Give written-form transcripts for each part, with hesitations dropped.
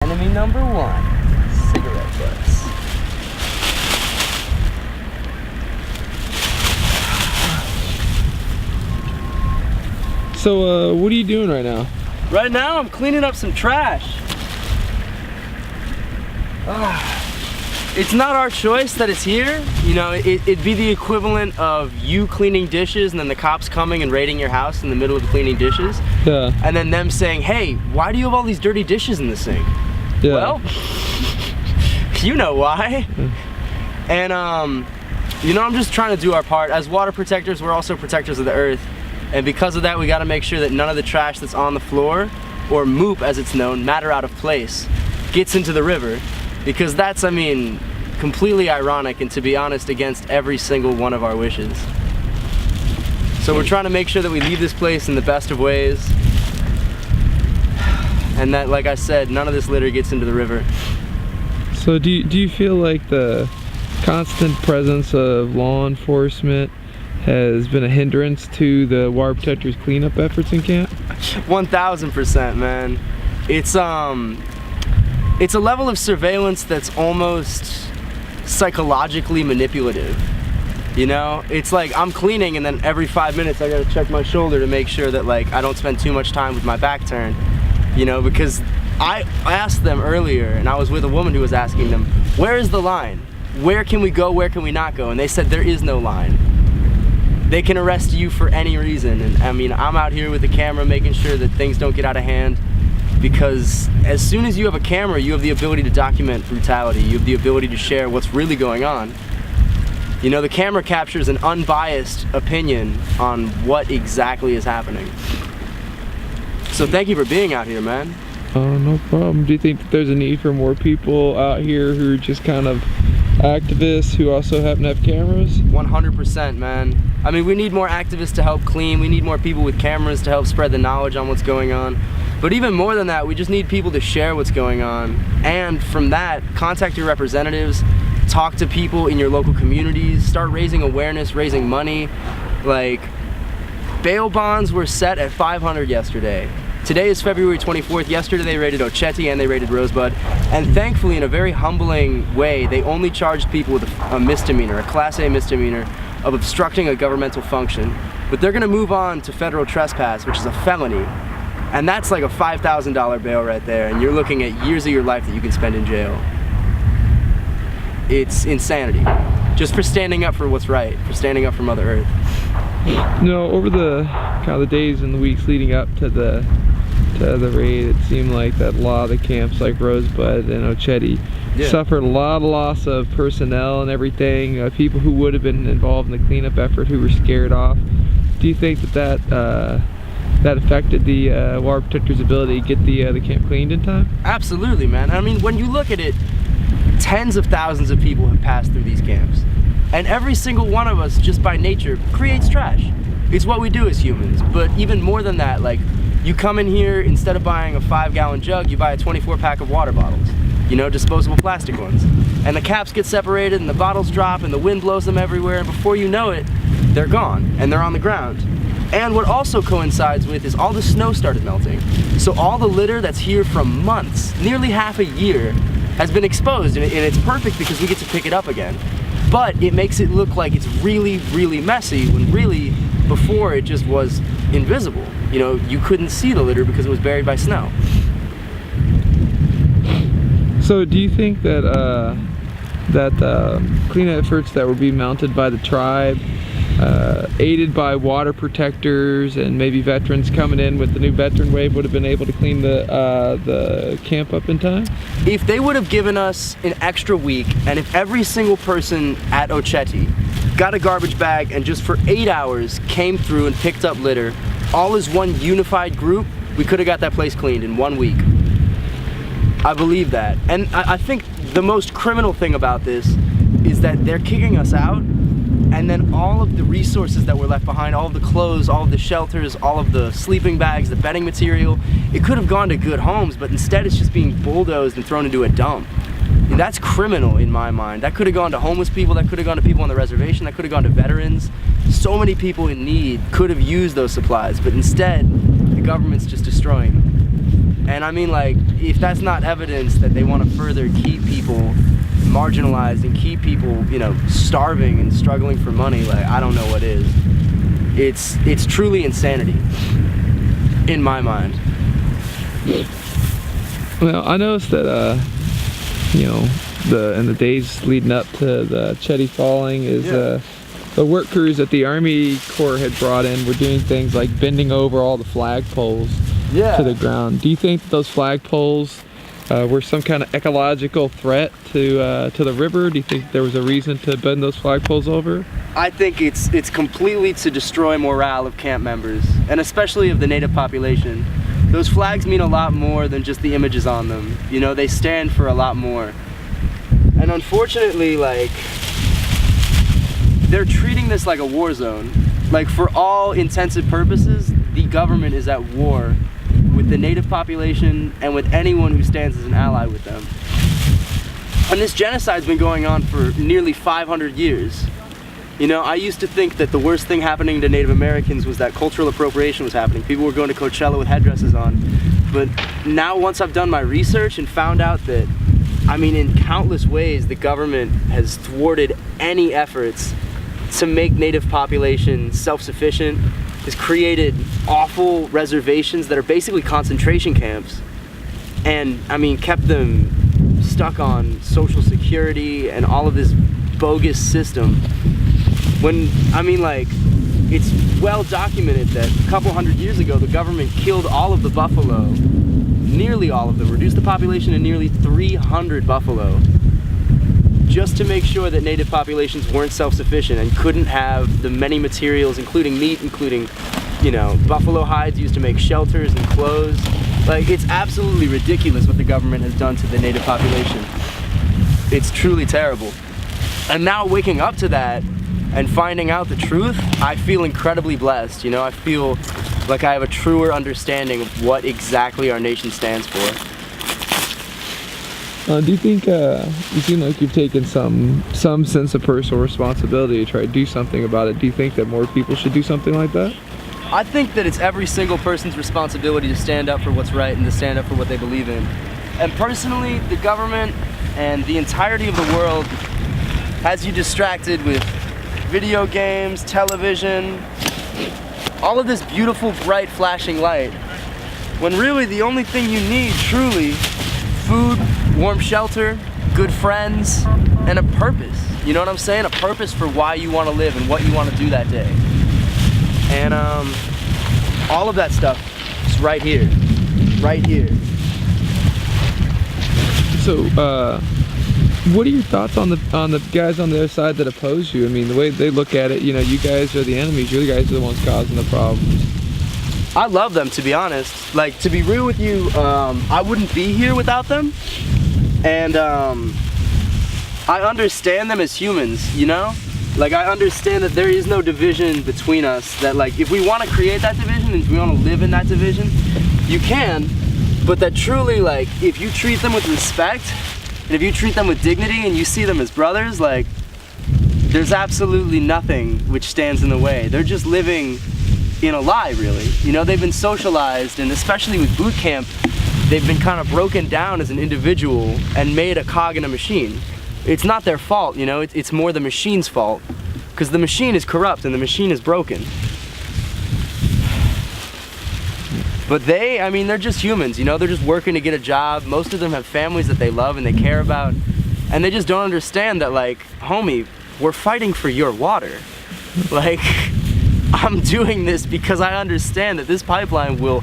Enemy number one, cigarette butts. So, what are you doing right now? Right now, I'm cleaning up some trash. It's not our choice that it's here. You know, it'd be the equivalent of you cleaning dishes and then the cops coming and raiding your house in the middle of cleaning dishes. Yeah. And then them saying, hey, why do you have all these dirty dishes in the sink? Yeah. Well, you know why. And, you know, I'm just trying to do our part. As water protectors, we're also protectors of the earth. And because of that, we gotta make sure that none of the trash that's on the floor, or moop as it's known, matter out of place, gets into the river. Because that's, I mean, completely ironic and, to be honest, against every single one of our wishes. So we're trying to make sure that we leave this place in the best of ways. And that, like I said, none of this litter gets into the river. So do you feel like the constant presence of law enforcement has been a hindrance to the water protectors cleanup efforts in camp? 1000%, man. It's a level of surveillance that's almost psychologically manipulative. You know, it's like I'm cleaning and then every 5 minutes I gotta check my shoulder to make sure that, like, I don't spend too much time with my back turned. You know, because I asked them earlier, and I was with a woman who was asking them, where is the line? Where can we go, where can we not go? And they said there is no line. They can arrest you for any reason. And I mean, I'm out here with the camera making sure that things don't get out of hand, because as soon as you have a camera, you have the ability to document brutality. You have the ability to share what's really going on. You know, the camera captures an unbiased opinion on what exactly is happening. So thank you for being out here, man. Oh, no problem. Do you think that there's a need for more people out here who are just kind of activists who also happen to have cameras? 100%, man. I mean, we need more activists to help clean. We need more people with cameras to help spread the knowledge on what's going on. But even more than that, we just need people to share what's going on. And from that, contact your representatives, talk to people in your local communities, start raising awareness, raising money. Like, bail bonds were set at $500 yesterday. Today is February 24th. Yesterday they raided Oceti and they raided Rosebud. And thankfully, in a very humbling way, they only charged people with a misdemeanor, a Class A misdemeanor of obstructing a governmental function. But they're gonna move on to federal trespass, which is a felony. And that's like a $5,000 bail right there, and you're looking at years of your life that you can spend in jail. It's insanity. Just for standing up for what's right, for standing up for Mother Earth. No, over the kind of the days and the weeks leading up to the raid, it seemed like that a lot of the camps like Rosebud and Oceti suffered a lot of loss of personnel and everything, people who would have been involved in the cleanup effort who were scared off. Do you think that affected the water protectors' ability to get the camp cleaned in time? Absolutely, man. I mean, when you look at it, tens of thousands of people have passed through these camps. And every single one of us, just by nature, creates trash. It's what we do as humans. But even more than that, like, you come in here, instead of buying a 5-gallon jug, you buy a 24-pack of water bottles. You know, disposable plastic ones. And the caps get separated, and the bottles drop, and the wind blows them everywhere, and before you know it, they're gone, and they're on the ground. And what also coincides with is all the snow started melting. So all the litter that's here from months, nearly half a year, has been exposed, and it's perfect because we get to pick it up again. But it makes it look like it's really, really messy, when really, before, it just was invisible. You know, you couldn't see the litter because it was buried by snow. So do you think that cleanup efforts that were being mounted by the tribe, aided by water protectors and maybe veterans coming in with the new veteran wave, would have been able to clean the camp up in time? If they would have given us an extra week, and if every single person at Oceti got a garbage bag and just for 8 hours came through and picked up litter, all as one unified group, we could have got that place cleaned in 1 week. I believe that. And I think the most criminal thing about this is that they're kicking us out, and then all of the resources that were left behind, all of the clothes, all of the shelters, all of the sleeping bags, the bedding material, it could have gone to good homes, but instead it's just being bulldozed and thrown into a dump. And that's criminal in my mind. That could have gone to homeless people, that could have gone to people on the reservation, that could have gone to veterans. So many people in need could have used those supplies, but instead, the government's just destroying them. And I mean, like, if that's not evidence that they want to further keep people marginalized and keep people, you know, starving and struggling for money, like, I don't know what is. It's truly insanity, in my mind. Well, I noticed that, you know, in the days leading up to the Chetty falling is the work crews that the Army Corps had brought in were doing things like bending over all the flagpoles to the ground. Do you think that those flagpoles were some kind of ecological threat to the river? Do you think there was a reason to bend those flagpoles over? I think it's completely to destroy morale of camp members, and especially of the native population. Those flags mean a lot more than just the images on them. You know, they stand for a lot more. And unfortunately, like, they're treating this like a war zone. Like, for all intensive purposes, the government is at war with the native population and with anyone who stands as an ally with them. And this genocide's been going on for nearly 500 years. You know, I used to think that the worst thing happening to Native Americans was that cultural appropriation was happening. People were going to Coachella with headdresses on. But now, once I've done my research and found out that, I mean, in countless ways, the government has thwarted any efforts to make native population self-sufficient, has created awful reservations that are basically concentration camps, and, I mean, kept them stuck on Social Security and all of this bogus system. When, I mean, like, it's well documented that a couple hundred years ago, the government killed all of the buffalo, nearly all of them, reduced the population to nearly 300 buffalo, just to make sure that native populations weren't self-sufficient and couldn't have the many materials, including meat, including, you know, buffalo hides used to make shelters and clothes. Like, it's absolutely ridiculous what the government has done to the native population. It's truly terrible. And now, waking up to that and finding out the truth, I feel incredibly blessed. You know, I feel like I have a truer understanding of what exactly our nation stands for. Do you think, you seem like you've taken some sense of personal responsibility to try to do something about it. Do you think that more people should do something like that? I think that it's every single person's responsibility to stand up for what's right and to stand up for what they believe in. And personally, the government and the entirety of the world has you distracted with video games, television, all of this beautiful, bright, flashing light, when really the only thing you need, truly, food, warm shelter, good friends, and a purpose. You know what I'm saying? A purpose for why you want to live and what you want to do that day. And all of that stuff is right here. Right here. So, what are your thoughts on the guys on the other side that oppose you? I mean, the way they look at it, you know, you guys are the enemies. You guys are the ones causing the problems. I love them, to be honest. Like, to be real with you, I wouldn't be here without them. And I understand them as humans, you know? Like, I understand that there is no division between us. That, like, if we want to create that division and if we want to live in that division, you can. But that truly, like, if you treat them with respect, and if you treat them with dignity and you see them as brothers, like, there's absolutely nothing which stands in the way. They're just living in a lie, really. You know, they've been socialized, and especially with boot camp, they've been kind of broken down as an individual and made a cog in a machine. It's not their fault, you know, it's more the machine's fault, because the machine is corrupt and the machine is broken. But they, I mean, they're just humans, you know, they're just working to get a job. Most of them have families that they love and they care about, and they just don't understand that, like, homie, we're fighting for your water. Like, I'm doing this because I understand that this pipeline will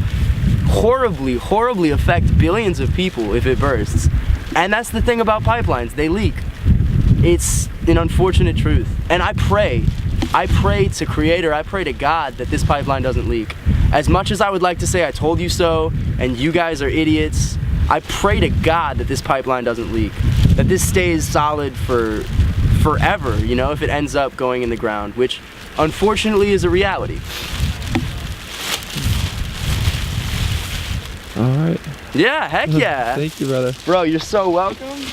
horribly, horribly affect billions of people if it bursts. And that's the thing about pipelines, they leak. It's an unfortunate truth. And I pray to Creator, I pray to God that this pipeline doesn't leak. As much as I would like to say I told you so, and you guys are idiots, I pray to God that this pipeline doesn't leak. That this stays solid for forever, you know, if it ends up going in the ground, which unfortunately is a reality. All right. Yeah, heck yeah. Thank you, brother. Bro, you're so welcome.